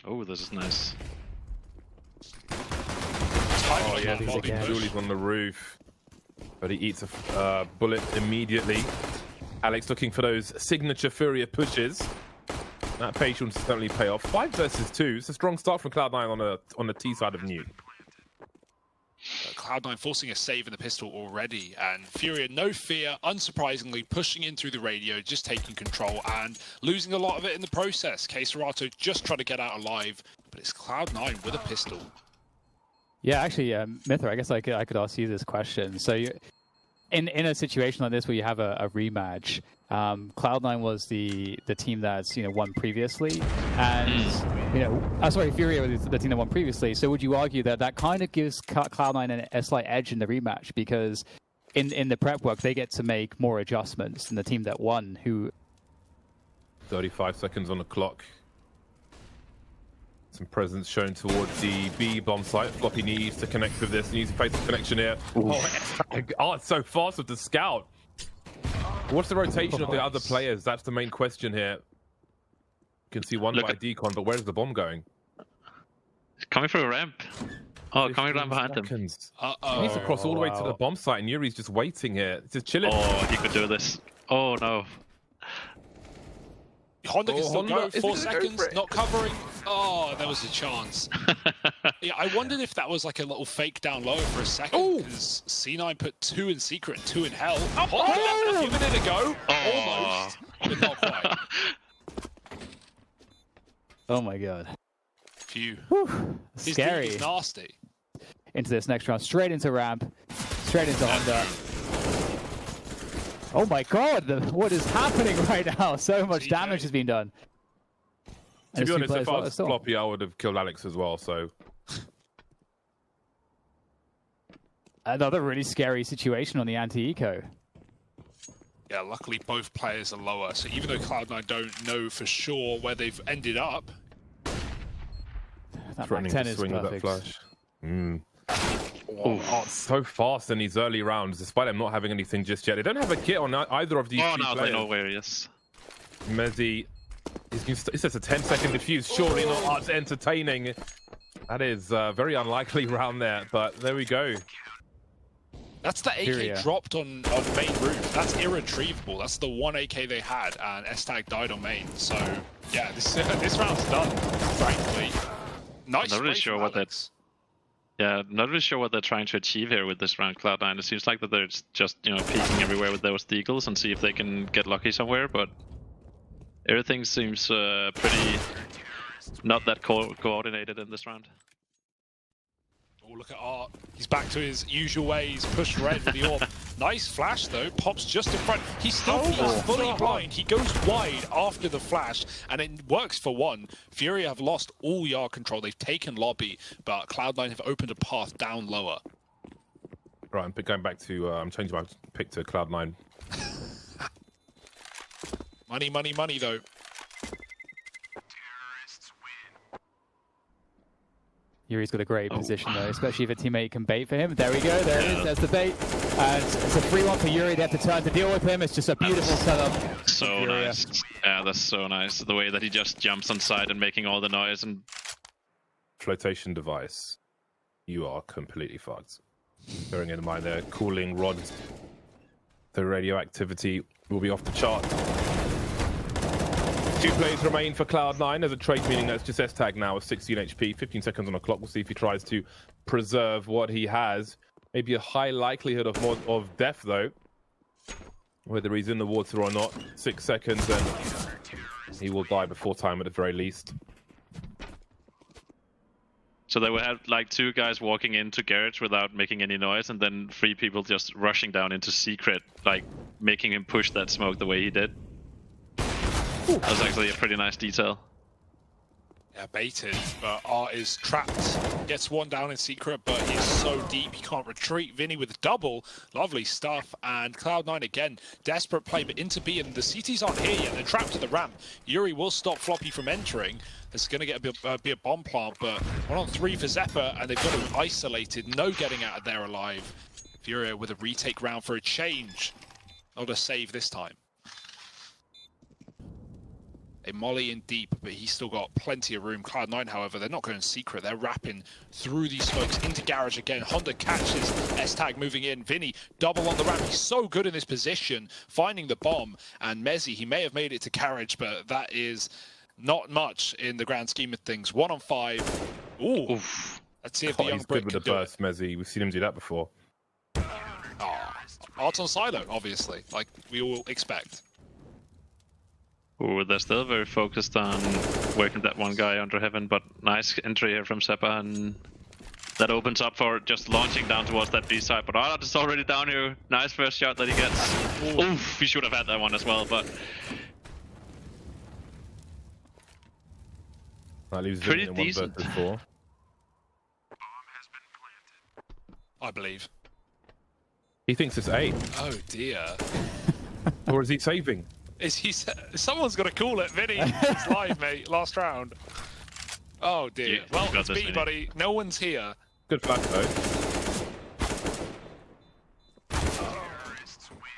Oh, this is nice. Oh yeah, Julie's on the roof, but he eats a bullet immediately. Alex looking for those signature FURIA pushes. That patience will certainly pay off. 5 versus 2. It's a strong start from Cloud9 on the T side of Nuke. Cloud9 forcing a save in the pistol already, and FURIA, no fear, unsurprisingly pushing in through the radio, just taking control and losing a lot of it in the process. Serato just trying to get out alive, but it's Cloud9 with a pistol. Yeah, actually, Mithra, I guess I could ask you this question. So, in a situation like this where you have a rematch, Cloud9 was the team that's won previously, and FURIA was the team that won previously. So, would you argue that kind of gives Cloud9 a slight edge in the rematch because in the prep work they get to make more adjustments than the team that won? Who 35 seconds on the clock. Some presence shown towards the B bomb site. Floppy needs to connect with this. He needs to face the connection here. Oh, it's so fast with the scout. What's the rotation of the other players? That's the main question here. You can see one by Decon, but where's the bomb going? It's coming through a ramp. Oh, coming around behind him. He needs to cross all the way to the bomb site, and Yuri's just waiting here. Just chilling. Oh, he could do this. Oh, no. Honda can still go. 4 seconds, not covering. Oh, there was a chance. Yeah, I wondered if that was like a little fake down low for a second, because C9 put 2 in secret and 2 in hell. Honda left a minute ago. Almost, but not quite. Oh my god. Phew. Scary. His nasty. Into this next round, straight into ramp, straight into Honda. Oh my god, what is happening right now? So much damage has been done. To be honest, if I was Floppy, I would have killed Alex as well, so... Another really scary situation on the anti-eco. Yeah, luckily both players are lower, so even though Cloud9 don't know for sure where they've ended up... That Mac 10 is perfect. That flash. Oh, it's so fast in these early rounds, despite them not having anything just yet. They don't have a kit on either of these two players. They know where he is. Mezzi, it's just a 10-second defuse. Surely not as entertaining. That is a very unlikely round there, but there we go. That's the AK dropped on main roof. That's irretrievable. That's the one AK they had, and S-Tag died on main. So, yeah, this round's done, frankly. Nice. I'm not really sure what that's... Yeah, not really sure what they're trying to achieve here with this round, Cloud9. It seems like that they're just, peeking everywhere with those deagles and see if they can get lucky somewhere, but everything seems pretty not that coordinated in this round. Oh, look at Art. He's back to his usual ways. Push red with the orb. Nice flash, though. Pops just in front. He's still fully blind. He goes wide after the flash, and it works for one. FURIA have lost all yard control. They've taken lobby, but Cloud9 have opened a path down lower. Right, I'm going back to... I'm changing my pick to Cloud9. Money, money, money, though. Yuri's got a great position though, especially if a teammate can bait for him. There we go, there it is, there's the bait. And it's a 3-1 for Yuri, they have to turn to deal with him. It's just a beautiful setup. So nice. Yeah, that's so nice. The way that he just jumps on side and making all the noise and... Flotation device. You are completely fucked. Bearing in mind their cooling rods. The radioactivity will be off the chart. 2 plays remain for Cloud9 as a trade, meaning that's just S-Tag now with 16 HP, 15 seconds on the clock. We'll see if he tries to preserve what he has. Maybe a high likelihood of death, though. Whether he's in the water or not. 6 seconds, and he will die before time at the very least. So they will have like 2 guys walking into garage without making any noise, and then 3 people just rushing down into secret, like making him push that smoke the way he did. That was actually a pretty nice detail. Yeah, baited, but Art is trapped. Gets one down in secret, but he's so deep he can't retreat. Vinny with a double. Lovely stuff. And Cloud9 again, desperate play, but into B, and the CTs aren't here yet. They're trapped to the ramp. Yuri will stop Floppy from entering. There's going to be a bomb plant, but 1-on-3 for Zephyr, and they've got him isolated. No getting out of there alive. FURIA with a retake round for a change. Not a save this time. a molly in deep, but he's still got plenty of room. Cloud9, however, they're not going secret. They're wrapping through these smokes into garage again. Honda catches S-Tag moving in. Vinny double on the ramp. He's so good in this position, finding the bomb. And Mezzy, he may have made it to carriage, but that is not much in the grand scheme of things. 1 on 5. Ooh. Oof. Let's see if the young he's Brit good with can the do burst, Mezzy. We've seen him do that before. Arts on silo, obviously, like we all expect. Oh, they're still very focused on working that one guy under heaven, but nice entry here from Seppa, and that opens up for just launching down towards that B side. But Art is already down here. Nice first shot that he gets. Oof, he should have had that one as well, but That leaves pretty Vinny in decent. 1 versus 4. I believe. He thinks it's A. Oh dear. Or is he saving? Is he? Someone's got to call it, Vinny. It's live, mate. Last round. Oh dear. Well, it's me, buddy. No one's here. Good flash though.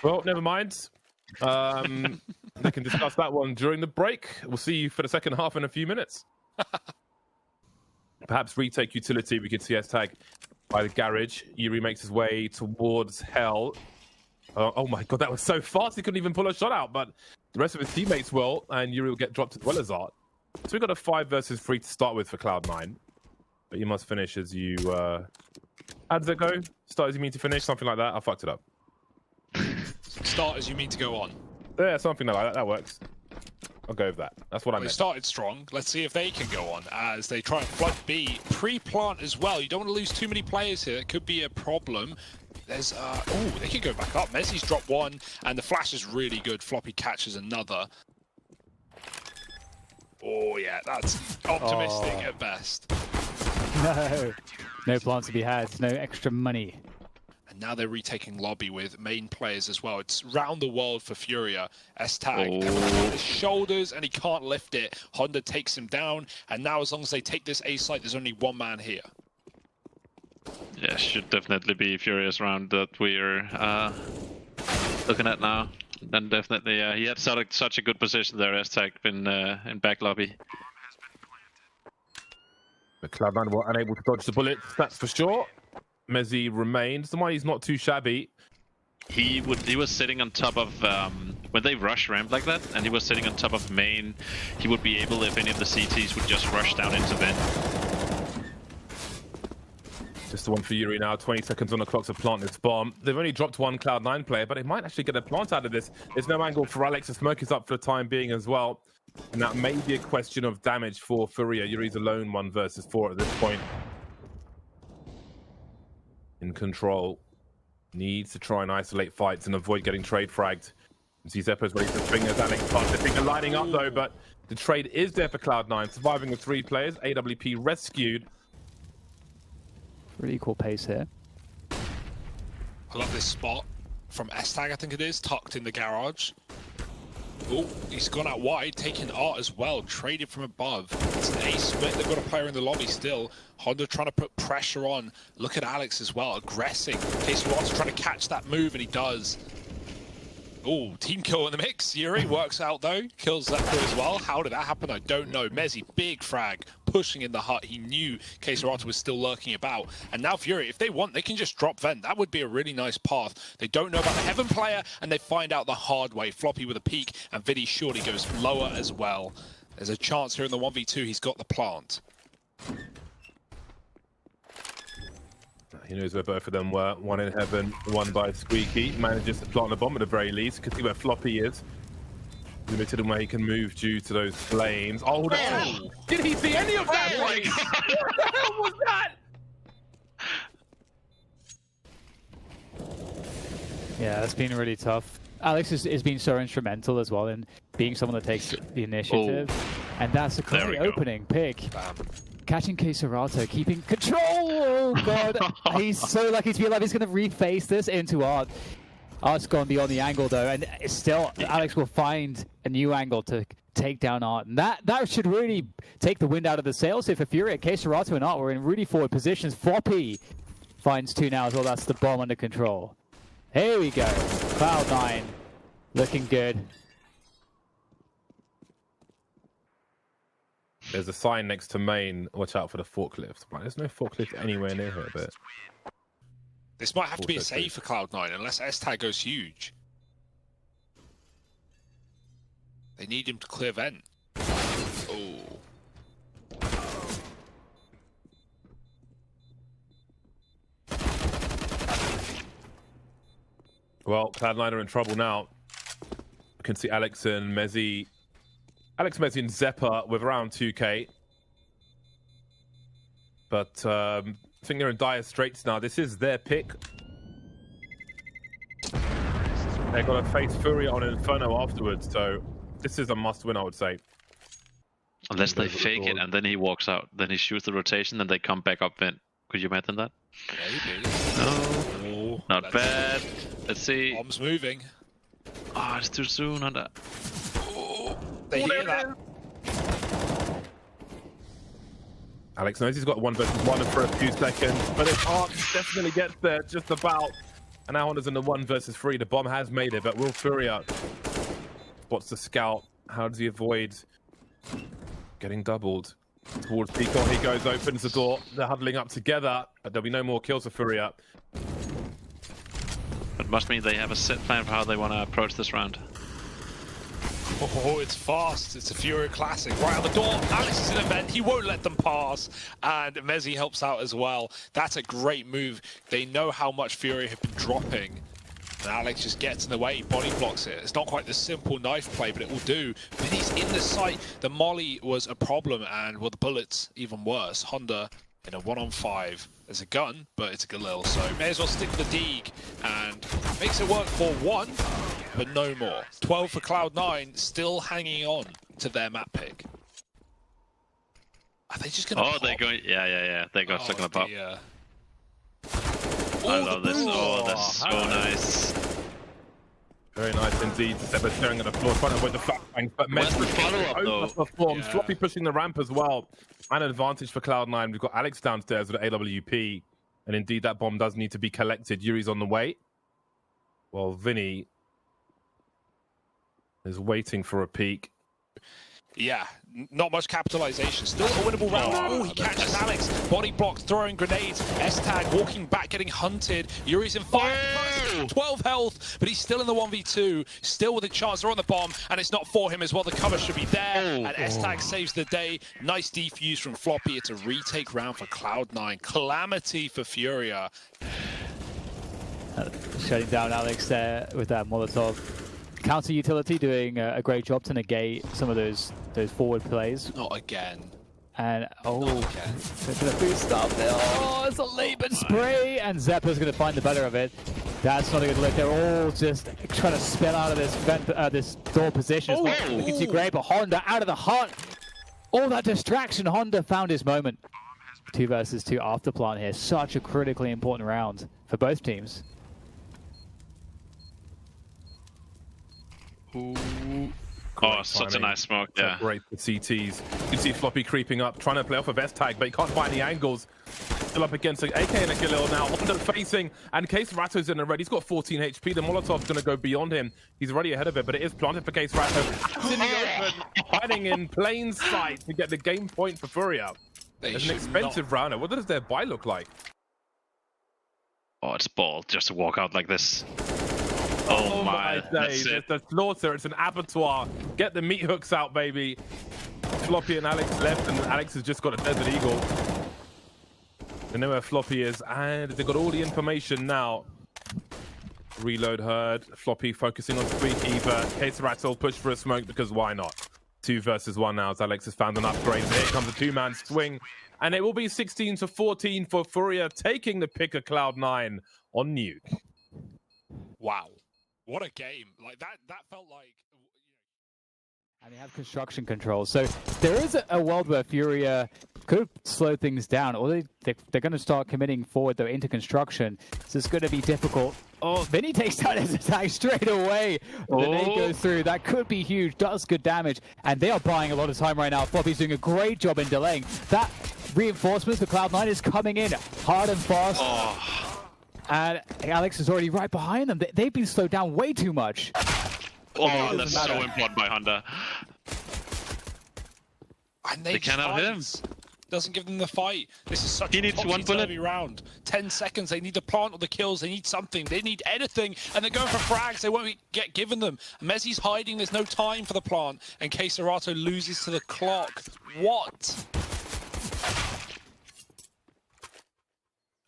Well, never mind. They can discuss that one during the break. We'll see you for the second half in a few minutes. Perhaps retake utility. We could see S-Tag by the garage. Yuri makes his way towards Hell. Oh my god, that was so fast he couldn't even pull a shot out, but the rest of his teammates will, and Yuri will get dropped as well as Art. So we've got a 5 versus 3 to start with for Cloud9. But you must finish as you... how does it go? Start as you mean to finish? Something like that? I fucked it up. Start as you mean to go on. Yeah, something like that. That works. I'll go with that. That's what I meant. They started strong. Let's see if they can go on as they try and flood B. Pre-plant as well. You don't want to lose too many players here. It could be a problem. There's, oh, they can go back up. Messi's dropped 1, and the flash is really good. Floppy catches another. Oh, yeah, that's optimistic at best. No. No plants to be had. No extra money. And now they're retaking lobby with main players as well. It's round the world for FURIA. S-Tag on his shoulders, and he can't lift it. Honda takes him down, and now as long as they take this A site, there's only 1 man here. Yeah, should definitely be Furious round that we're looking at now. And definitely, he had such a good position there, S-Tag, in back lobby. But Cloud9 were unable to dodge the bullets, that's for sure. Mezzy remains. The he's not too shabby. He was sitting on top of when they rush ramp like that, and he was sitting on top of main. He would be able, if any of the CTs would just rush down into vent. Just the one for Yuri now. 20 seconds on the clock to plant this bomb. They've only dropped 1 Cloud9 player, but they might actually get a plant out of this. There's no angle for Alex. The smoke is up for the time being as well. And that may be a question of damage for FURIA. Yuri's alone 1 versus 4 at this point. In control. Needs to try and isolate fights and avoid getting trade fragged. You see Zeppo's ready to fingers. Alex past the finger lining up though, but the trade is there for Cloud9. Surviving with 3 players. AWP rescued. Really cool pace here. I love this spot from S-Tag, I think it is, tucked in the garage. Oh, he's gone out wide, taking Art as well, traded from above. It's an A split, they've got a player in the lobby still. Honda trying to put pressure on. Look at Alex as well, aggressing. Casey Watts trying to catch that move, and he does. Oh, team kill in the mix. Yuri works out though, kills Zeppo as well. How did that happen? I don't know. Mezzy, big frag, pushing in the hut. He knew Caserata was still lurking about. And now FURIA, if they want, they can just drop vent. That would be a really nice path. They don't know about the Heaven player, and they find out the hard way. Floppy with a peek, and Viddy surely goes lower as well. There's a chance here in the 1v2. He's got the plant. He knows where both of them were. 1 in Heaven, 1 by Squeaky. Manages to plant the bomb at the very least. Can see where Floppy is. Limited in where he can move due to those flames. Oh, no! Did he see any of that? What the hell was that? Yeah, that's been really tough. Alex has been so instrumental as well in being someone that takes the initiative. And that's a great opening pick. Catching Caserata, keeping control. Oh god, he's so lucky to be alive. He's going to reface this into Art. Art's gone beyond the angle though, and still Alex will find a new angle to take down Art. And that should really take the wind out of the sails here for FURIA. Caserata and Art were in really forward positions. Floppy finds 2 now as well. That's the bomb under control. Here we go. Cloud9 looking good. There's a sign next to main. Watch out for the forklift. Right, there's no forklift anywhere near here, but This might have to be a save for Cloud9 unless S-Tag goes huge. They need him to clear vent. Oh. Well, Cloud9 are in trouble now. You can see Alex, Mezzi, and Zeppa with around 2k. But I think they're in dire straits now. This is their pick. They're going to face FURIA on Inferno afterwards, so this is a must-win, I would say. Unless they fake it and then he walks out. Then he shoots the rotation and they come back up vent. Could you imagine that? Maybe. No. Not bad. Let's see. Bomb's moving. Oh, it's too soon on that. Oh, they hear that. Alex knows he's got 1v1 for a few seconds, but his arc definitely gets there just about. And now Honda's in the 1v3. The bomb has made it, but will FURIA spots the scout? How does he avoid getting doubled? Towards Peacock he goes, opens the door. They're huddling up together, but there'll be no more kills for FURIA. It must mean they have a set plan for how they want to approach this round. Oh, it's fast. It's a FURIA classic. Right on the door. Alex is in a vent. He won't let them pass. And Mezzi helps out as well. That's a great move. They know how much FURIA have been dropping. And Alex just gets in the way. He body blocks it. It's not quite the simple knife play, but it will do. But he's in the sight. The molly was a problem. And, well, the bullets even worse. Honda in a 1-on-5. There's a gun, but it's a Galil. So may as well stick with the Deeg. And makes it work for one. But no more. 12 for Cloud9, still hanging on to their map pick. Are they just going to pop? They're going... Yeah. They got stuck in the pop. Yeah. I love this. Oh, that's so nice. Very nice indeed. Zeppa staring at the floor, trying to avoid the flashbangs. But Where's the follow-up, though? Yeah. Floppy pushing the ramp as well. An advantage for Cloud9. We've got Alex downstairs with the AWP. And indeed, that bomb does need to be collected. Yuri's on the way. Well, Vinny is waiting for a peek. Yeah, not much capitalization. Still a winnable round. Oh, he catches Alex. Body block, throwing grenades. S-Tag walking back, getting hunted. Yuri's in fire. 12 health, but he's still in the 1v2. Still with a chance. They're on the bomb, and it's not for him as well. The cover should be there. And S-Tag saves the day. Nice defuse from Floppy. It's a retake round for Cloud9. Calamity for FURIA. Shutting down Alex there with that Molotov. Counter utility doing a great job to negate some of those forward plays. Not again. And Not again. It's gonna boost up there. Oh, it's a Laban spray, and Zeppa's gonna find the better of it. That's not a good look. They're all just trying to spill out of this this door position. Looking too great, but Honda out of the hut. All that distraction, Honda found his moment. 2 versus 2 after plant here. Such a critically important round for both teams. Such a nice smoke, yeah. Great for CTs. You can see Floppy creeping up, trying to play off of S-Tag, but he can't find the angles. Still up against an AK and a Galil now. Honda facing, and Case Ratto's in the red. He's got 14 HP. The Molotov's going to go beyond him. He's already ahead of it, but it is planted for Case Ratto. It's in the open, hiding in plain sight to get the game point for FURIA. It's an expensive rounder. What does their buy look like? Oh, it's bald just to walk out like this. Oh my days. It's a slaughter. It's an abattoir. Get the meat hooks out, baby. Floppy and Alex left, and Alex has just got a Desert Eagle. They know where Floppy is, and they've got all the information now. Reload heard. Floppy focusing on Squeaky, but Case Rattle push for a smoke because why not? 2 versus 1 now as Alex has found an upgrade. Here comes a 2-man swing, and it will be 16-14 for FURIA, taking the pick of Cloud9 on Nuke. Wow. What a game. Like that felt like... And they have construction control. So there is a world where FURIA could slow things down, or they're going to start committing forward, though, into construction. So it's going to be difficult. Oh, Vinny takes down his attack straight away. The nade goes through. That could be huge. Does good damage. And they are buying a lot of time right now. Floppy's doing a great job in delaying. That reinforcement for Cloud9 is coming in hard and fast. And Alex is already right behind them. They've been slowed down way too much. Oh, that's so important by Honda. And They cannot hit him. Doesn't give them the fight. This is such He a needs one bullet. topsy-turvy round. 10 seconds. They need the plant or the kills. They need something. They need anything. And they're going for frags. They won't get given them. Mezzi's hiding. There's no time for the plant. And Keserato loses to the clock. What?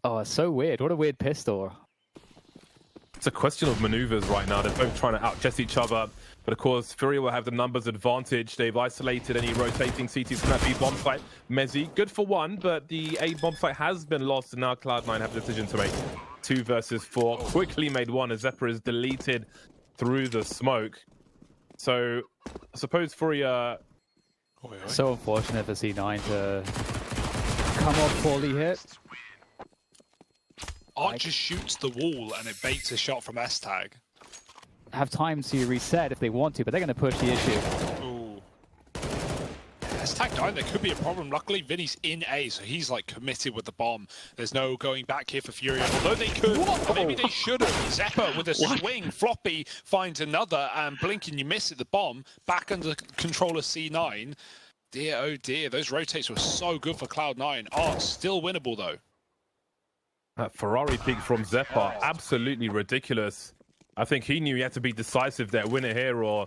Oh, it's so weird. What a weird pistol. It's a question of maneuvers right now. They're both trying to out-chess each other. But of course, FURIA will have the numbers advantage. They've isolated any rotating CTs from that B bomb site. Mezzi, good for one, but the A bomb site has been lost, and now Cloud9 have a decision to make. 2 versus 4. Quickly made one as Zephyr is deleted through the smoke. So, I suppose FURIA... So unfortunate for C9 to come off poorly hit. Art just shoots the wall and it baits a shot from S-Tag. Have time to reset if they want to, but they're going to push the issue. Ooh. S-Tag dying, there could be a problem. Luckily, Vinny's in A, so he's like committed with the bomb. There's no going back here for FURIA, although they could. Or maybe they should have. Zephyr with a swing. Floppy finds another, and Blink and you miss it, the bomb. Back under control of C9. Dear, oh dear, those rotates were so good for Cloud9. Art still winnable, though. That Ferrari peak from Zephyr, absolutely ridiculous. I think he knew he had to be decisive there, win it here or...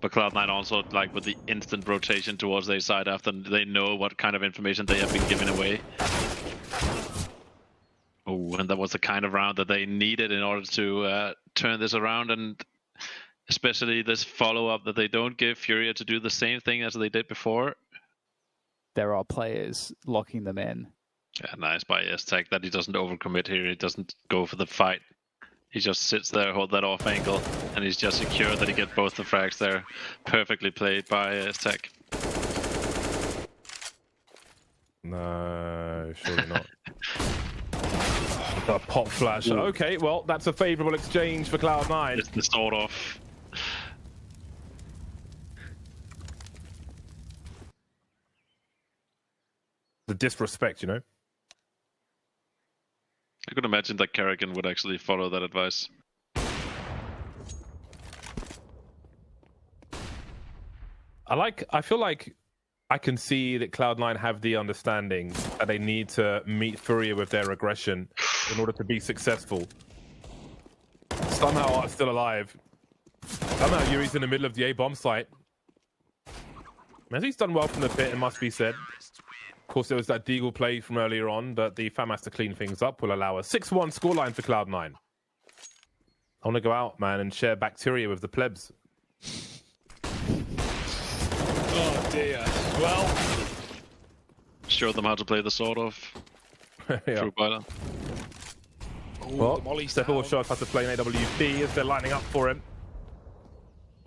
But Cloud9 also, like, with the instant rotation towards their side after they know what kind of information they have been giving away. Oh, and that was the kind of round that they needed in order to turn this around, and especially this follow-up that they don't give FURIA to do the same thing as they did before. There are players locking them in. Yeah, nice by S-Tag that he doesn't overcommit here. He doesn't go for the fight. He just sits there, hold that off angle, and he's just secure that he gets both the frags there. Perfectly played by S-Tag. No, surely not. A pop flash. Ooh. Okay, well, that's a favorable exchange for Cloud9. It's the sort of. The disrespect, you know? I could imagine that Kerrigan would actually follow that advice. I feel like I can see that Cloud9 have the understanding that they need to meet FURIA with their aggression in order to be successful. Somehow Art's still alive. Somehow Yuri's in the middle of the A bomb site. Mezzi's done well from the pit, it must be said. Of course, there was that Deagle play from earlier on, but the FAMAS to clean things up will allow a 6-1 scoreline for Cloud9. I want to go out, man, and share bacteria with the plebs. Oh, dear. Well... Show them how to play the sword off. Yeah. Through Boiler. Well, Zephyr will show us how to play an AWP as they're lining up for him.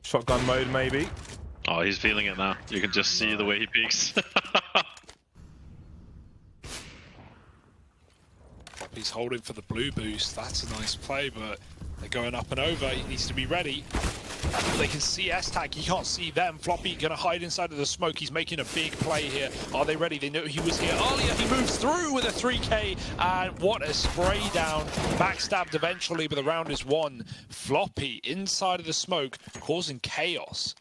Shotgun mode, maybe. Oh, he's feeling it now. You can just see the way he peeks. He's holding for the blue boost. That's a nice play, but they're going up and over. He needs to be ready. They can see S-Tag. He can't see them. Floppy going to hide inside of the smoke. He's making a big play here. Are they ready? They know he was here earlier. He moves through with a 3K, and what a spray down. Backstabbed eventually, but the round is won. Floppy inside of the smoke, causing chaos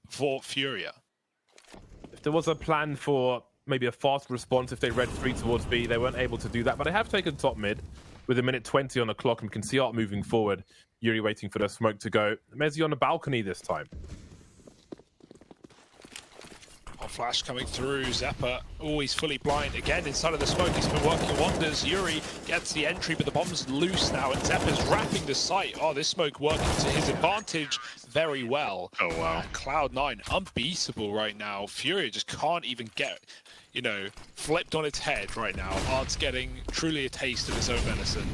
for FURIA. If there was a plan for maybe a fast response if they read 3 towards B, they weren't able to do that, but they have taken top mid with a minute 20 on the clock, and we can see Art moving forward. Yuri waiting for the smoke to go. Mezzi on the balcony this time. Flash coming through. Zephyr, oh, he's fully blind again inside of the smoke. He's been working wonders. Yuri gets the entry, but the bomb's loose now, and Zephyr's wrapping the site. Oh, this smoke working to his advantage very well. Oh, wow. Cloud9 unbeatable right now. FURIA just can't even get, you know, flipped on its head right now. Art's getting truly a taste of his own medicine.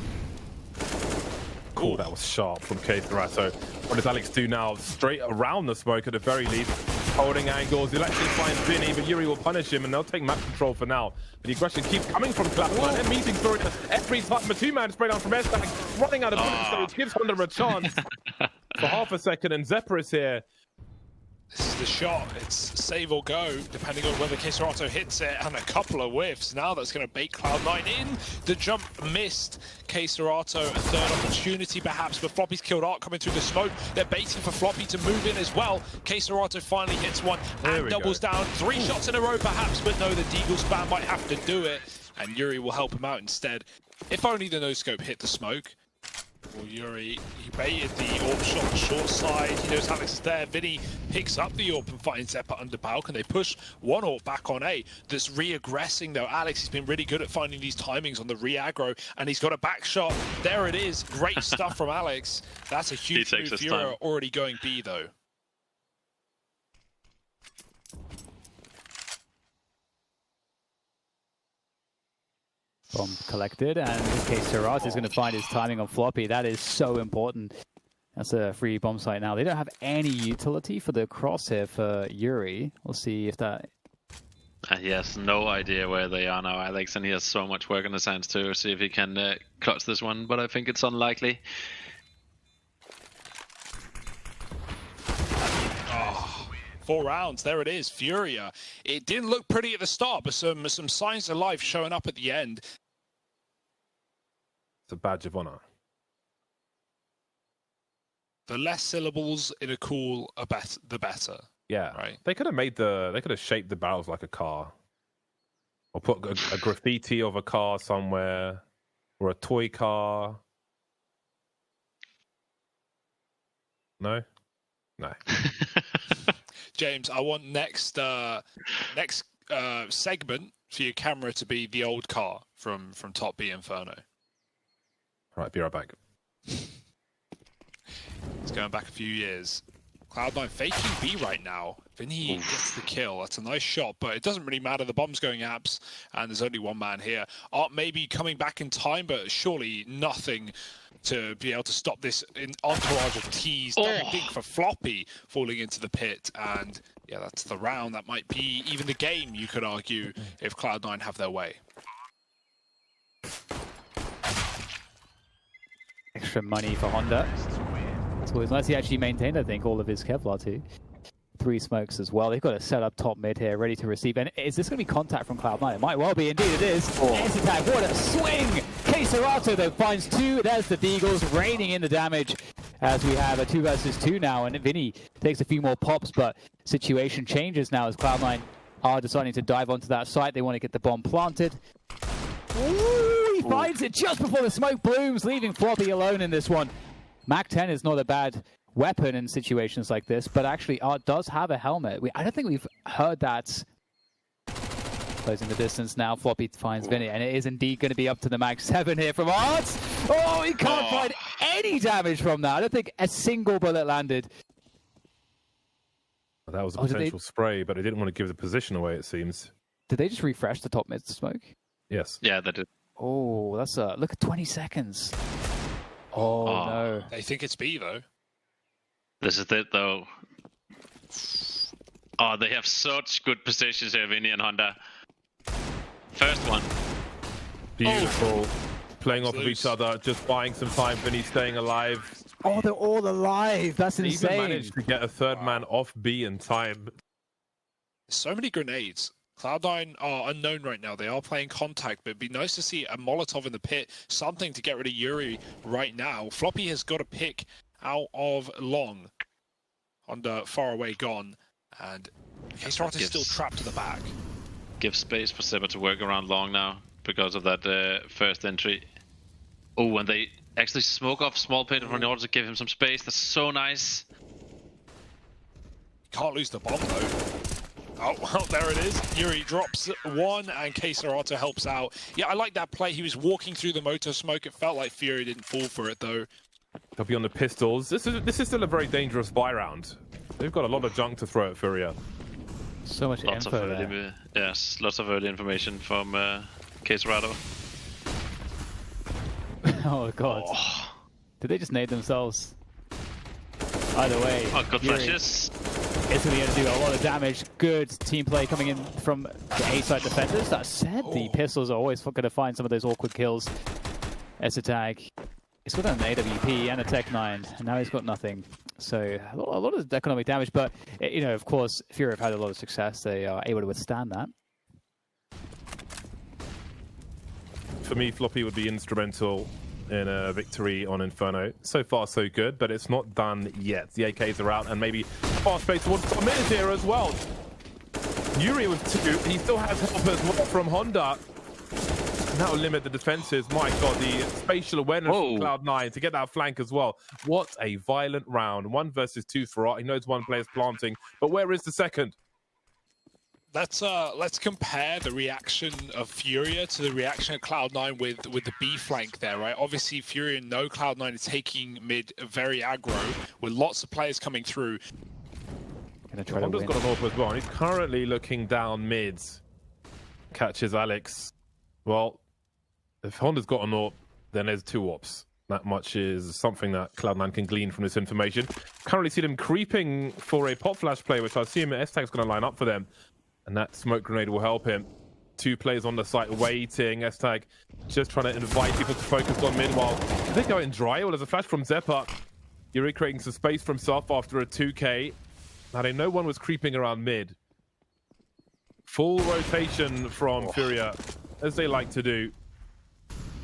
Cool, that was sharp from Keserato. What does Alex do now? Straight around the smoke at the very least. Holding angles. He'll actually find Vinny, but Yuri will punish him, and they'll take map control for now. But the aggression keeps coming from Cloud9. They're meeting through every time. A 2-man spray down from S-Tag, running out of bullets, so it gives Hunter a chance for half a second, and Zephyr is here. This is the shot. It's save or go, depending on whether Keserato hits it, and a couple of whiffs. Now that's going to bait Cloud9 in. The jump missed Keserato. A third opportunity, perhaps, but Floppy's killed Art coming through the smoke. They're baiting for Floppy to move in as well. Keserato finally hits one and doubles down. 3 shots in a row, perhaps, but no, the Deagle spam might have to do it, and Yuri will help him out instead. If only the no-scope hit the smoke. Well, Yuri, he baited the AWP shot on the short side. He knows Alex is there. Vinny picks up the AWP and finds Zeppa under Balcon. They push one AWP back on A. That's re-aggressing though. Alex has been really good at finding these timings on the re-aggro, and he's got a back shot. There it is. Great stuff from Alex. That's a huge move. FURIA already going B though. Bomb collected, and in this case, Taras is going to find his timing on Floppy. That is so important. That's a free bomb site now. They don't have any utility for the crosshair for Yuri. We'll see if that... He has no idea where they are now, Alex, and he has so much work on his hands to see if he can clutch this one, but I think it's unlikely. Oh, 4 rounds, there it is, FURIA. It didn't look pretty at the start, but some signs of life showing up at the end. It's a badge of honor. The less syllables in a call, the better. Yeah, right. They could have shaped the barrels like a car, or put a graffiti of a car somewhere, or a toy car. No. James, I want next segment for your camera to be the old car from Top B Inferno. All right, be right back. It's going back a few years. Cloud9 faking B right now. Vinny gets the kill. That's a nice shot, but it doesn't really matter. The bomb's going apps, and there's only one man here. Art maybe coming back in time, but surely nothing to be able to stop this entourage of T's. Very big for Floppy falling into the pit, and yeah, that's the round. That might be even the game, you could argue, if Cloud9 have their way. Extra money for Honda. It's always nice. He actually maintained, I think, all of his Kevlar too. 3 smokes as well. They've got a set up top mid here, ready to receive. And is this going to be contact from Cloud9? It might well be. Indeed, it is. Ace attack. What a swing! Keserato, though, finds 2. There's the Deagles raining in the damage as we have a 2 versus 2 now. And Vinny takes a few more pops, but situation changes now as Cloud9 are deciding to dive onto that site. They want to get the bomb planted. Ooh, he finds it just before the smoke blooms, leaving Floppy alone in this one. Mac 10 is not a bad weapon in situations like this, but actually Art does have a helmet. I don't think we've heard that. Closing the distance now, Floppy finds Vinny, and it is indeed going to be up to the Mac 7 here from Art. Oh, he can't find any damage from that. I don't think a single bullet landed. That was a potential spray, but they didn't want to give the position away, it seems. Did they just refresh the top mid smoke? Yes. Yeah, they did. Oh, that's a... Look at 20 seconds. Oh, no. They think it's B, though. This is it, though. Oh, they have such good positions here, Vinny and Honda. First one. Beautiful. Playing off of each other, just buying some time. Vinny staying alive. Oh, they're all alive. That's insane. Even managed to get a third man off B in time. So many grenades. Cloud9 are unknown right now. They are playing contact, but it'd be nice to see a Molotov in the pit, something to get rid of Yuri right now. Floppy has got a pick out of long. Honda far away gone, and Keserato is still trapped to the back. Give space for Zeppa to work around long now because of that first entry. Oh, and they actually smoke off small pit in order to give him some space. That's so nice. Can't lose the bomb though. Oh, well, there it is. Yuri drops 1, and Keserato helps out. Yeah, I like that play. He was walking through the motor smoke. It felt like FURIA didn't fall for it, though. They'll be on the pistols. This is still a very dangerous buy round. They've got a lot of junk to throw at FURIA. So much lots info of early, there. Yes, lots of early information from Keserato. Oh, God. Oh. Did they just nade themselves? Either way. Oh, good flashes. It's going to do a lot of damage. Good team play coming in from the A-side defenders. That said, the pistols are always going to find some of those awkward kills. S-Attack He's got an AWP and a Tech 9, and now he's got nothing. So a lot of economic damage, but you know, of course, FURIA have had a lot of success. They are able to withstand that. For me, Floppy would be instrumental in a victory on Inferno. So far, so good, but it's not done yet. The AKs are out, and maybe fast pace towards the minute here as well. Yuri with 2. He still has help as well from Honda. That will limit the defenses. My God, the spatial awareness from Cloud9 to get that flank as well. What a violent round. 1 versus 2 for Art. He knows one player's planting, but where is the second? Let's compare the reaction of FURIA to the reaction of Cloud9 with the B flank there, right? Obviously, FURIA know Cloud9 is taking mid very aggro with lots of players coming through. Honda's got an AWP as well, and he's currently looking down mids. Catches Alex. Well, if Honda's got an AWP, then there's 2 AWPs. That much is something that Cloud9 can glean from this information. Currently see them creeping for a pop flash play, which I assume S-Tag's going to line up for them. And that smoke grenade will help him. 2 players on the site waiting. S-Tag just trying to invite people to focus on mid. While they go in dry. Well, there's a flash from Zeppa. Yuri creating some space for himself after a 2K. Now they know one was creeping around mid. Full rotation from FURIA, as they like to do.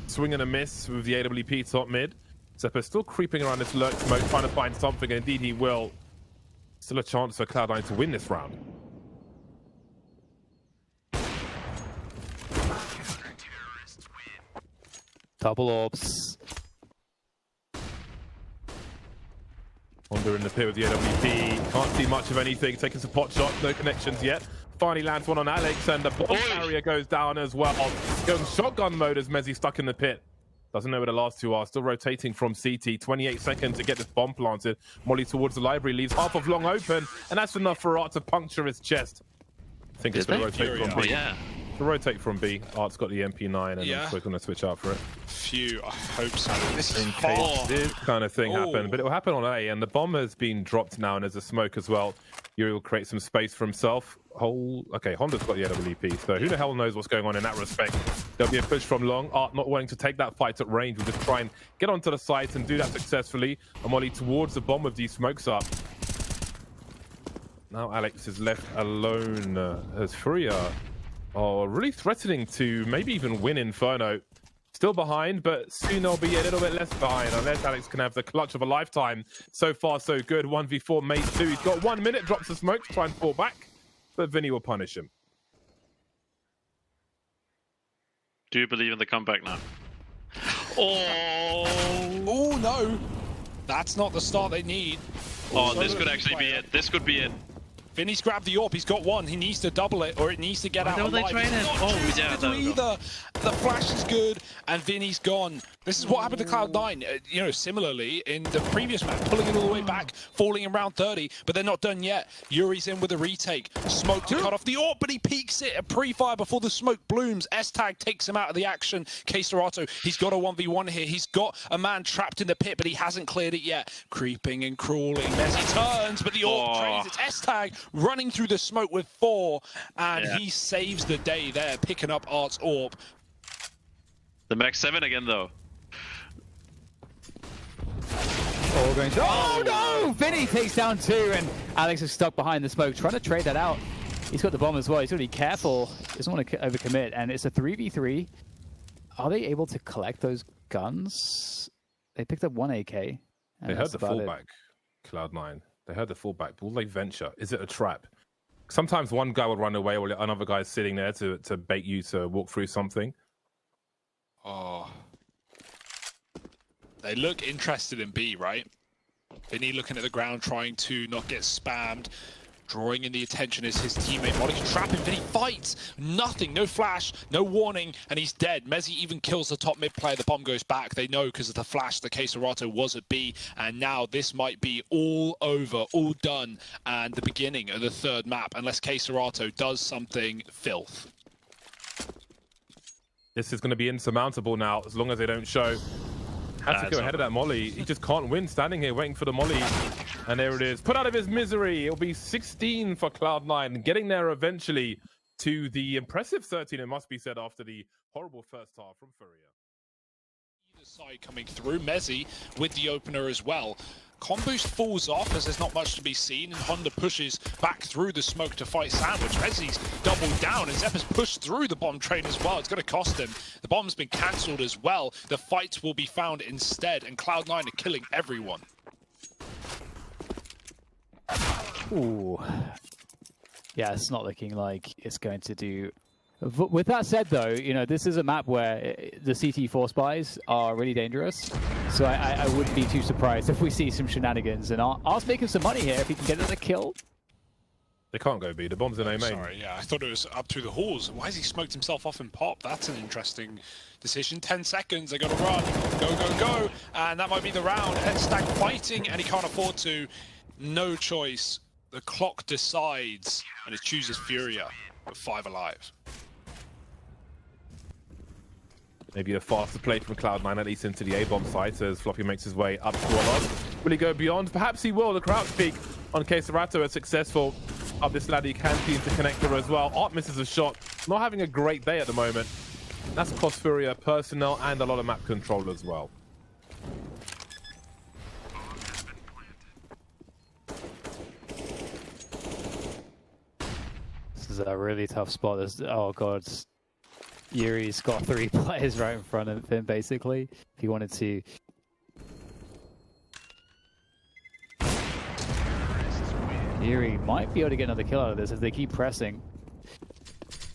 Swing and a miss with the AWP top mid. Zeppa still creeping around this lurk smoke, trying to find something, and indeed he will. Still a chance for Cloud9 to win this round. Double AWPs. Honda in the pit with the AWP. Can't see much of anything. Taking some pot shots. No connections yet. Finally lands one on Alex, and the bomb carrier goes down as well. Going shotgun mode as Mezzi stuck in the pit. Doesn't know where the last 2 are. Still rotating from CT. 28 seconds to get this bomb planted. Molly towards the library. Leaves half of long open, and that's enough for Art to puncture his chest. I think it's going to rotate from B. To rotate from B. Art's got the MP9, and we're going to switch out for it. Phew, I hope so. This is in case this kind of thing happen, but it will happen on A, and the bomb has been dropped now, and there's a smoke as well. Yuri will create some space for himself. Okay, Honda's got the AWP, so who the hell knows what's going on in that respect. There'll be a push from long. Art not wanting to take that fight at range. We'll just try and get onto the site and do that successfully. Amoli towards the bomb with these smokes up. Now Alex is left alone as FURIA are really threatening to maybe even win Inferno. Still behind, but soon they'll be a little bit less behind unless Alex can have the clutch of a lifetime. So far, so good. 1v4 mate 2. He's got 1 minute, drops the smoke to try and fall back, but Vinny will punish him. Do you believe in the comeback now? Oh no! That's not the start they need. Oh, this could actually be it. This could be it. Vinny's grabbed the AWP, he's got 1, he needs to double it, or it needs to get out alive. He's not choosing to do either. The flash is good, and Vinny's gone. This is what happened to Cloud9, you know, similarly in the previous map, pulling it all the way back, falling in round 30, but they're not done yet. Yuri's in with a retake, smoke to cut off the AWP, but he peeks it, a pre-fire before the smoke blooms. S-Tag takes him out of the action. K-Serato, he's got a 1v1 here. He's got a man trapped in the pit, but he hasn't cleared it yet. Creeping and crawling, Messi turns, but the AWP trades. It's S-Tag running through the smoke with 4, and he saves the day there, picking up Art's AWP. The Max 7 again, though. Oh no! Vinny takes down 2, and Alex is stuck behind the smoke, trying to trade that out. He's got the bomb as well. He's got to be careful. Doesn't want to overcommit, and it's a 3v3. Are they able to collect those guns? They picked up 1 AK. They heard the fallback, Cloud9. They heard the fallback. Will they venture? Is it a trap? Sometimes one guy will run away while another guy is sitting there to bait you to walk through something. Oh. They look interested in B, right? Vinny looking at the ground, trying to not get spammed. Drawing in the attention is his teammate. Molly's trapping Vinny, fights! Nothing, no flash, no warning, and he's dead. Mezzi even kills the top mid player. The bomb goes back. They know because of the flash the K-Serato was at B, and now this might be all over, all done, and the beginning of the 3rd map, unless K-Serato does something filth. This is going to be insurmountable now, as long as they don't show. Has to go ahead of that molly. He just can't win, standing here waiting for the molly. And there it is. Put out of his misery. It'll be 16 for Cloud9, getting there eventually to the impressive 13, it must be said, after the horrible first half from FURIA. side coming through. Mezzi with the opener as well. Comboost falls off as there's not much to be seen, and Honda pushes back through the smoke to fight Sandwich. Mezzi's doubled down, and Zep has pushed through the bomb train as well. It's going to cost him. The bomb's been cancelled as well. The fights will be found instead, and Cloud9 are killing everyone. Ooh. Yeah, it's not looking like it's going to do. With that said, though, you know, this is a map where the CT4 spies are really dangerous. So I wouldn't be too surprised if we see some shenanigans. And Art's making some money here if he can get another kill. They can't go B. The bomb's in A main. Sorry, yeah, I thought it was up through the halls. Why has he smoked himself off in pop? That's an interesting decision. 10 seconds, they got to run. Go, go, go. And that might be the round. Headstack fighting, and he can't afford to. No choice. The clock decides, and it chooses FURIA with 5 alive. Maybe a faster play from Cloud9, at least into the A-bomb side, so as Floppy makes his way up to Warlock. Will he go beyond? Perhaps he will. The crouch peek on Queserato is successful. Up this ladder, he can see into connector as well. Art misses a shot. Not having a great day at the moment. That's cost FURIA personnel and a lot of map control as well. This is a really tough spot. Oh, God. Yuri's got 3 players right in front of him, basically, if he wanted to. Yuri might be able to get another kill out of this if they keep pressing.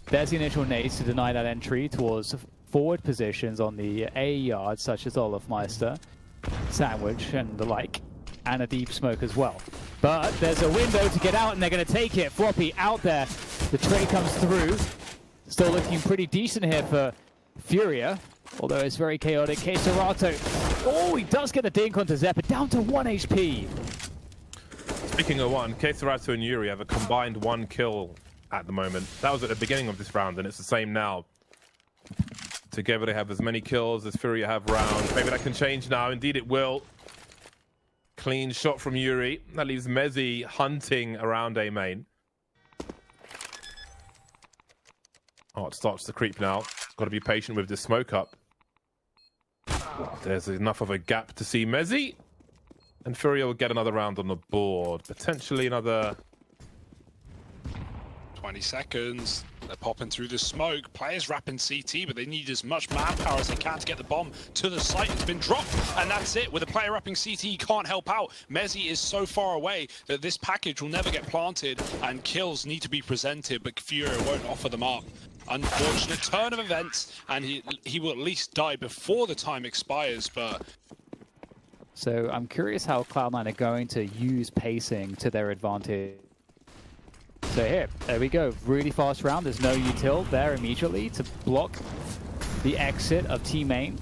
There's the initial nades to deny that entry towards forward positions on the A yard, such as Olafmeister, Sandwich, and the like, and a deep smoke as well. But there's a window to get out, and they're going to take it. Floppy out there. The trade comes through. Still looking pretty decent here for FURIA, although it's very chaotic. Queserato, oh, he does get a dink onto Zeppa, down to 1 HP. Speaking of 1, Queserato and Yuri have a combined 1 kill at the moment. That was at the beginning of this round, and it's the same now. Together they have as many kills as FURIA have rounds. Maybe that can change now. Indeed it will. Clean shot from Yuri. That leaves Mezzi hunting around A main. Oh, it starts to creep now. Got to be patient with this smoke up. There's enough of a gap to see Mezzi. And FURIA will get another round on the board. Potentially another... 20 seconds. They're popping through the smoke. Players wrapping CT, but they need as much manpower as they can to get the bomb to the site. It's been dropped, and that's it. With a player wrapping CT, he can't help out. Mezzi is so far away that this package will never get planted, and kills need to be presented, but FURIA won't offer them up. Unfortunate turn of events, and he will at least die before the time expires, but... So I'm curious how Cloud9 are going to use pacing to their advantage. So here, there we go. Really fast round. There's no util there immediately to block the exit of T-main.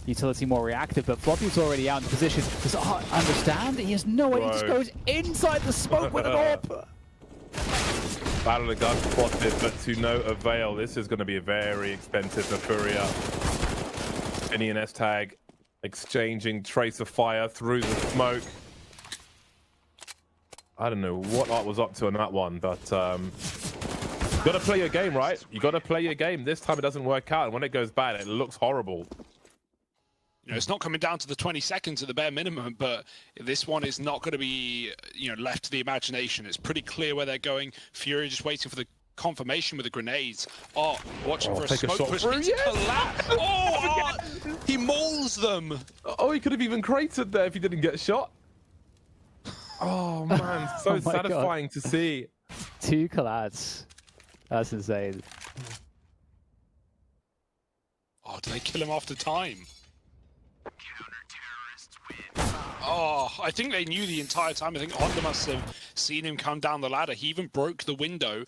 Utility more reactive, but Floppy's already out in position. Does Art understand? He has no way. He just goes inside the smoke with an AWP. Battle of the Guns spotted, but to no avail. This is going to be very expensive for FURIA. Any and S-tag exchanging trace of fire through the smoke. I don't know what Art was up to on that one, but you got to play your game, right? You got to play your game. This time it doesn't work out, and when it goes bad, it looks horrible. You know, it's not coming down to the 20 seconds at the bare minimum, but this one is not going to be, you know, left to the imagination. It's pretty clear where they're going. FURIA just waiting for the confirmation with the grenades. Art watching for a smoke push. Yes. Oh, Art, he mauls them. Oh, he could have even cratered there if he didn't get shot. Oh man, so Oh satisfying God. to see. 2 collads. That's insane. Oh, did they kill him after time? Oh, I think they knew the entire time. I think Honda must have seen him come down the ladder. He even broke the window.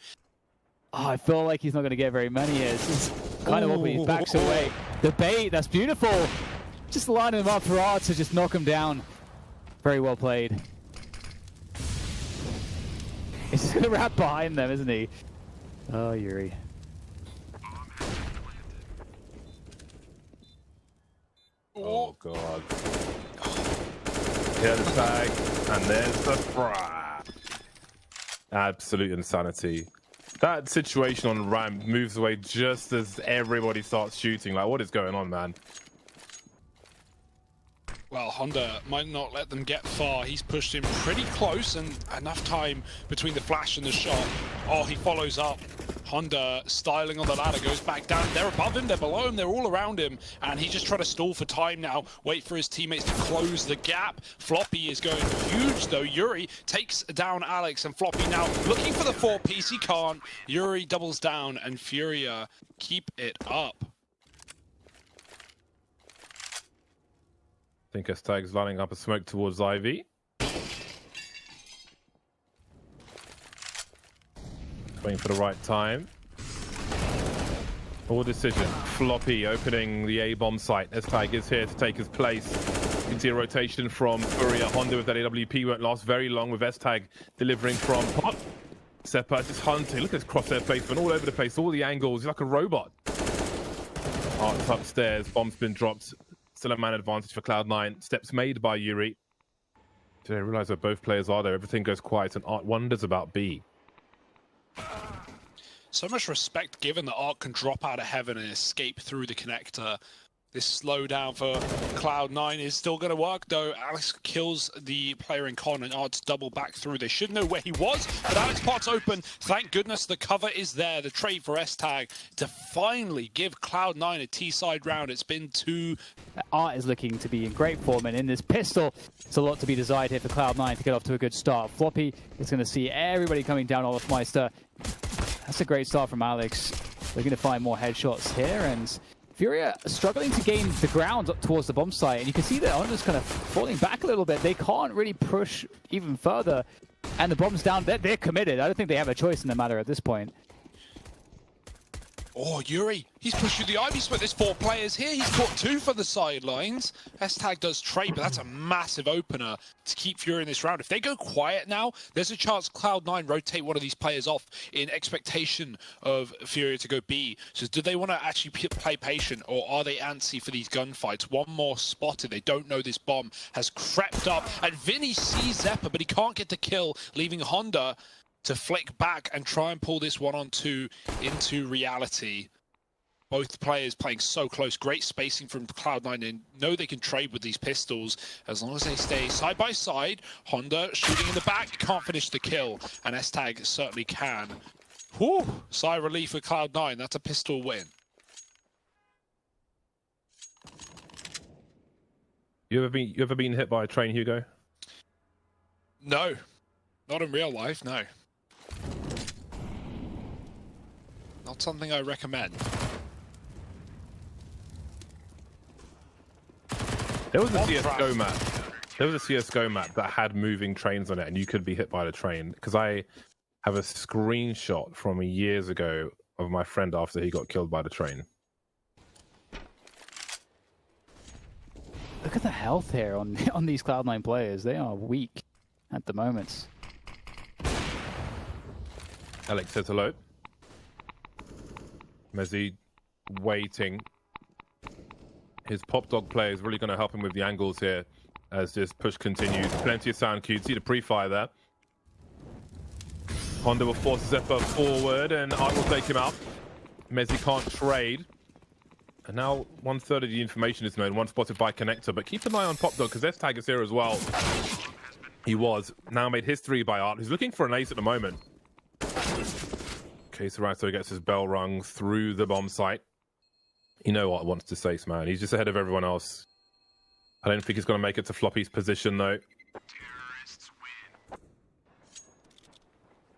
Oh, I feel like he's not going to get very many here. This is kind of what he backs away. The bait, that's beautiful. Just lining him up for Art to just knock him down. Very well played. He's just going to wrap behind them, isn't he? Oh, Yuri. Oh god. Here's the tag, and there's the fry. Absolute insanity. That situation on ramp moves away just as everybody starts shooting. Like, what is going on, man? Well, Honda might not let them get far. He's pushed him pretty close and enough time between the flash and the shot. Oh, he follows up. Honda styling on the ladder, goes back down. They're above him, they're below him, they're all around him. And he's just trying to stall for time now, wait for his teammates to close the gap. Floppy is going huge though. Yuri takes down Alex, and Floppy now looking for the 4-piece. He can't. Yuri doubles down, and FURIA keep it up. I think S-Tag's lining up a smoke towards Ivy. Waiting for the right time. All decision. Floppy opening the A-bomb site. S-Tag is here to take his place. You can see a rotation from FURIA. Honda with that AWP won't last very long, with S-Tag delivering from pot. Seppa just hunting. Look at his crosshair placement all over the place. All the angles. He's like a robot. Art's upstairs. Bomb's been dropped. Still a man advantage for Cloud9. Steps made by Yuri. Did I realize that both players are there? Everything goes quiet, and Art wonders about B. So much respect given that Art can drop out of heaven and escape through the connector. This slowdown for Cloud9 is still going to work, though. Alex kills the player in con, and Art's double back through. They should know where he was, but Alex pot's open. Thank goodness the cover is there. The trade for S-Tag to finally give Cloud9 a T-side round. It's been too... Art is looking to be in great form, and in this pistol, it's a lot to be desired here for Cloud9 to get off to a good start. Floppy is going to see everybody coming down Olafmeister. That's a great start from Alex. They're going to find more headshots here, and FURIA struggling to gain the ground up towards the bomb site, and you can see that Honda's kind of falling back a little bit. They can't really push even further, and the bomb's down. They're committed. I don't think they have a choice in the matter at this point. Oh, Yuri, he's pushed through the Ivy split. There's 4 players here. He's caught 2 for the sidelines. S-Tag does trade, but that's a massive opener to keep FURIA in this round. If they go quiet now, there's a chance Cloud9 rotate one of these players off in expectation of FURIA to go B. So do they want to actually play patient, or are they antsy for these gunfights? One more spotted. They don't know this bomb has crept up, and Vinny sees Zeppa, but he can't get the kill, leaving Honda to flick back and try and pull this 1-on-2 into reality. Both players playing so close. Great spacing from Cloud9, and know they can trade with these pistols as long as they stay side by side. Honda shooting in the back, can't finish the kill, and S-Tag certainly can. Whew, sigh of relief for Cloud9. That's a pistol win. You ever been hit by a train, Hugo? No, not in real life, no. Not something I recommend. There was a CSGO map. There was a CSGO map that had moving trains on it, and you could be hit by the train. Because I have a screenshot from years ago of my friend after he got killed by the train. Look at the health here on these Cloud9 players. They are weak at the moment. Alex says hello. Mezzi waiting. His pop dog player is really going to help him with the angles here as this push continues. Plenty of sound cues. See the pre-fire there. Honda will force Zeppa forward, and Art will take him out. Mezzi can't trade. And now 1/3 of the information is known. One spotted by Connector, but keep an eye on Pop Dog because S-Tag is here as well. He was. Now made history by Art. He's looking for an ace at the moment. Okay, Serato gets his bell rung through the bomb site. You know what wants to say, man. He's just ahead of everyone else. I don't think he's going to make it to Floppy's position, though.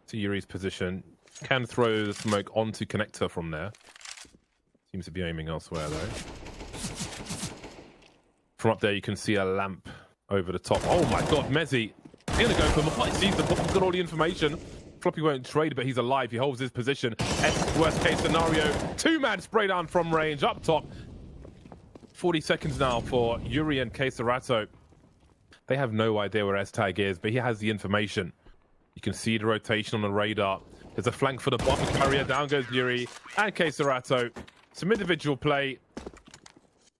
To Yuri's position. Can throw the smoke onto Connector from there. Seems to be aiming elsewhere, though. From up there, you can see a lamp over the top. Oh, my God, Mezzi. He's going to go for more. He sees the bomb's got all the information. Floppy won't trade, but he's alive. He holds his position. Worst case scenario. 2-man spray down from range up top. 40 seconds now for Yuri and Serato. They have no idea where S-Tag is, but he has the information. You can see the rotation on the radar. There's a flank for the bottom carrier. Down goes Yuri and Serato. Some individual play.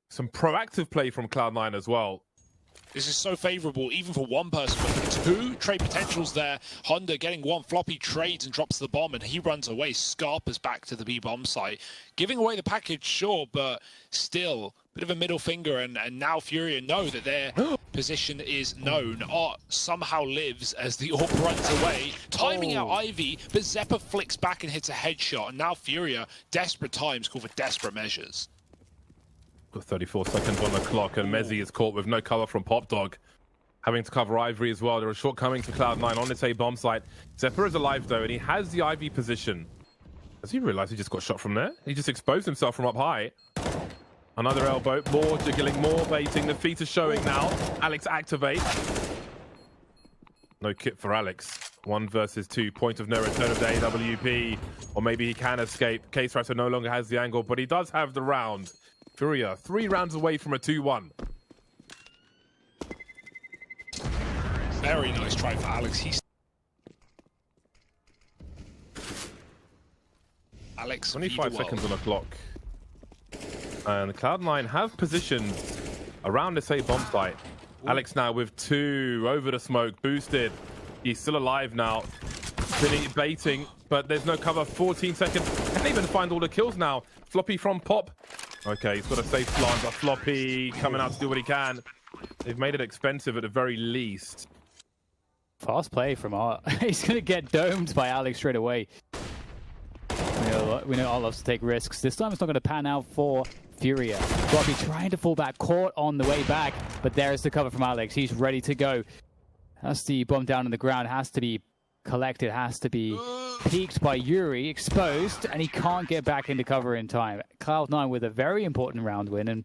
Some proactive play from Cloud9 as well. This is so favorable, even for one person, but for the two trade potentials there. Honda getting one, Floppy trades and drops the bomb, and he runs away. Scarpa's back to the B bomb site, giving away the package, sure, but still bit of a middle finger, and now FURIA know that their position is known. Art somehow lives as the AWP runs away, timing out Ivy, but Zeppa flicks back and hits a headshot, and now FURIA, desperate times call for desperate measures. Got 34 seconds on the clock, and Mezzi is caught with no cover from Pop Dog, having to cover Ivory as well. There are shortcomings for Cloud9 on this A bomb site. Zeppa is alive though, and he has the Ivy position. Does he realize he just got shot from there? He just exposed himself from up high. Another elbow, more jiggling, more baiting. The feet are showing now. Alex activate. No kit for Alex. 1 versus 2. Point of no return of the AWP. Or maybe he can escape. Case Racer no longer has the angle, but he does have the round. FURIA 3 rounds away from a 2-1. Very nice try for Alex. Alex, 25 seconds on the clock. And Cloud9 have positioned around this A bomb site. Alex now with 2 over the smoke, boosted. He's still alive now. Vinny baiting, but there's no cover. 14 seconds. Can't even find all the kills now. Floppy from Pop. Okay, he's got a safe plant, but Floppy coming out to do what he can. They've made it expensive at the very least. Fast play from Art. He's going to get domed by Alex straight away. We know Art loves to take risks. This time it's not going to pan out for FURIA. Floppy trying to fall back, caught on the way back, but there's the cover from Alex. He's ready to go. That's the bomb down on the ground. Has to be collected, has to be peeked by Yuri, exposed, and he can't get back into cover in time. Cloud9 with a very important round win, and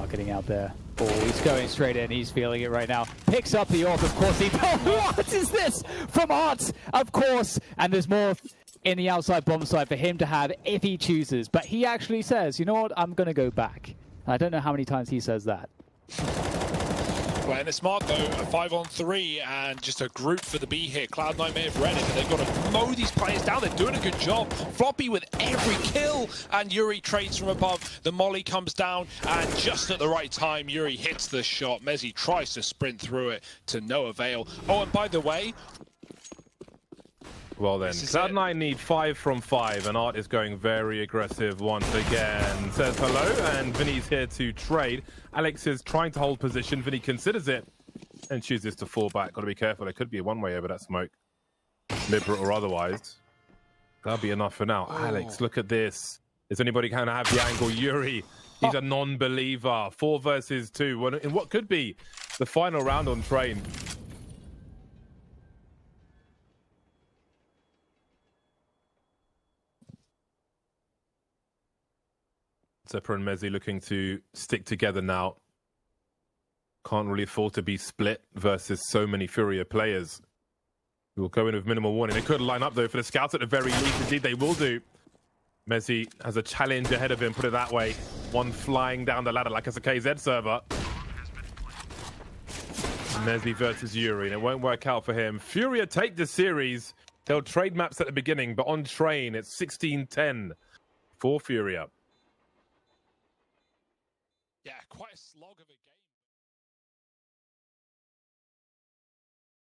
getting out there. Oh, he's going straight in. He's feeling it right now. Picks up the AWP, of course. What is this from Art? Of course. And there's more in the outside bomb site for him to have if he chooses. But he actually says, you know what? I'm going to go back. I don't know how many times he says that. Playing it smart though, a 5-on-3 and just a group for the B here. Cloud9 may have read it, but they've got to mow these players down. They're doing a good job. Floppy with every kill, and Yuri trades from above. The molly comes down, and just at the right time, Yuri hits the shot. Mezzi tries to sprint through it to no avail. Oh, and by the way, well then, Cloud9 need 5 from 5, and Art is going very aggressive once again. Says hello, and Vinny's here to trade. Alex is trying to hold position. Vinny considers it and chooses to fall back. Got to be careful. There could be a one-way over that smoke, deliberate or otherwise. That'll be enough for now. Alex, look at this. Is anybody going to have the angle? Yuri, he's a non-believer. 4 versus 2 in what could be the final round on Train. Zeppa and Mezzi looking to stick together now. Can't really afford to be split versus so many FURIA players. We'll go in with minimal warning. They could line up though for the scouts at the very least. Indeed, they will do. Mezzi has a challenge ahead of him, put it that way. One flying down the ladder like it's a KZ server. Mezzi versus Yuri, and it won't work out for him. FURIA take the series. They'll trade maps at the beginning, but on Train, it's 16-10 for FURIA. yeah, quite a slog of a game.